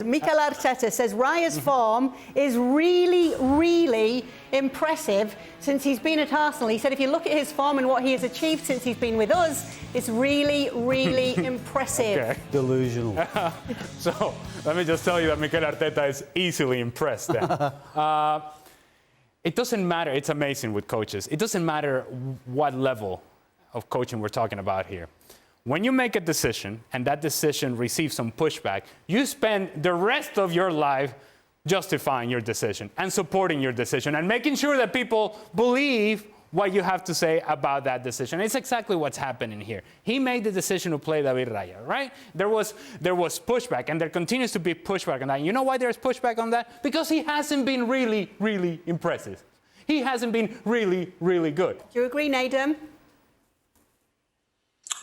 Mikel Arteta says Raya's form is really, really impressive since he's been at Arsenal. He said if you look at his form and what he has achieved since he's been with us, it's really, really impressive. Okay. Delusional. So let me just tell you that Mikel Arteta is easily impressed then. It doesn't matter. It's amazing with coaches. It doesn't matter what level of coaching we're talking about here. When you make a decision and that decision receives some pushback, you spend the rest of your life justifying your decision and supporting your decision and making sure that people believe what you have to say about that decision. It's exactly what's happening here. He made the decision to play David Raya, right? There was pushback, and there continues to be pushback on that. You know why there's pushback on that? Because he hasn't been really, really impressive. He hasn't been really, really good. Do you agree, Nadem?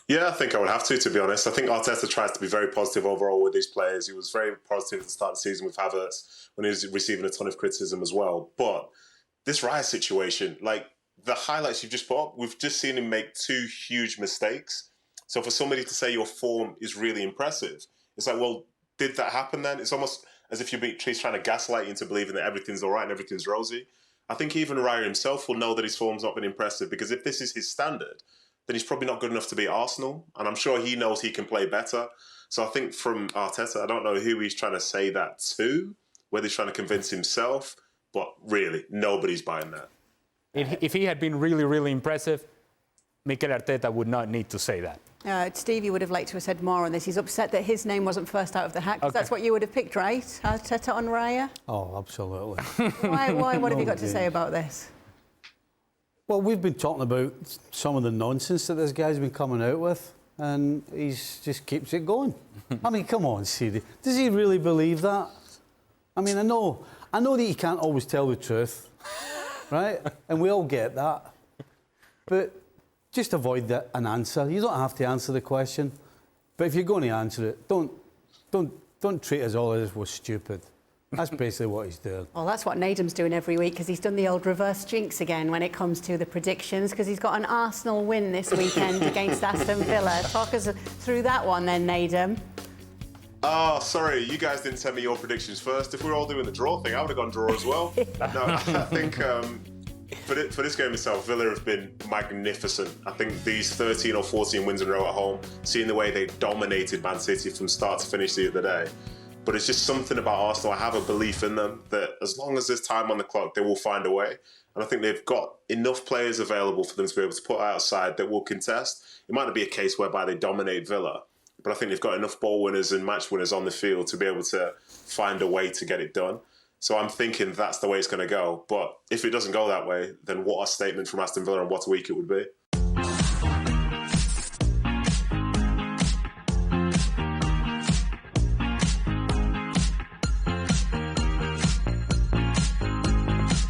Yeah, I think I would have to be honest. I think Arteta tries to be very positive overall with these players. He was very positive at the start of the season with Havertz when he was receiving a ton of criticism as well. But this Raya situation, like the highlights you've just put up, we've just seen him make 2 huge mistakes. So for somebody to say your form is really impressive, it's like, well, did that happen then? It's almost as if he's trying to gaslight you into believing that everything's all right and everything's rosy. I think even Raya himself will know that his form's not been impressive, because if this is his standard, then he's probably not good enough to beat Arsenal. And I'm sure he knows he can play better. So I think from Arteta, I don't know who he's trying to say that to, whether he's trying to convince himself, but really, nobody's buying that. If he had been really, really impressive, Mikel Arteta would not need to say that. Stevie would have liked to have said more on this. He's upset that his name wasn't first out of the hat, because that's what you would have picked, right? Arteta on Raya? Oh, absolutely. Why? What have you got to say about this? Well, we've been talking about some of the nonsense that this guy's been coming out with, and he just keeps it going. I mean, come on, Siri. Does he really believe that? I mean, I know that you can't always tell the truth, right? And we all get that. But just avoid an answer. You don't have to answer the question. But if you're going to answer it, don't treat us all as we're stupid. That's basically what he's doing. Well, that's what Nadem's doing every week, because he's done the old reverse jinx again when it comes to the predictions, because he's got an Arsenal win this weekend against Aston Villa. Talk us through that one then, Nadem. Oh, sorry, you guys didn't send me your predictions first. If we were all doing the draw thing, I would have gone draw as well. No, I think for this game itself, Villa have been magnificent. I think these 13 or 14 wins in a row at home, seeing the way they dominated Man City from start to finish the other day. But it's just something about Arsenal. I have a belief in them that as long as there's time on the clock, they will find a way. And I think they've got enough players available for them to be able to put outside that will contest. It might not be a case whereby they dominate Villa, but I think they've got enough ball winners and match winners on the field to be able to find a way to get it done. So I'm thinking that's the way it's going to go. But if it doesn't go that way, then what a statement from Aston Villa and what a week it would be.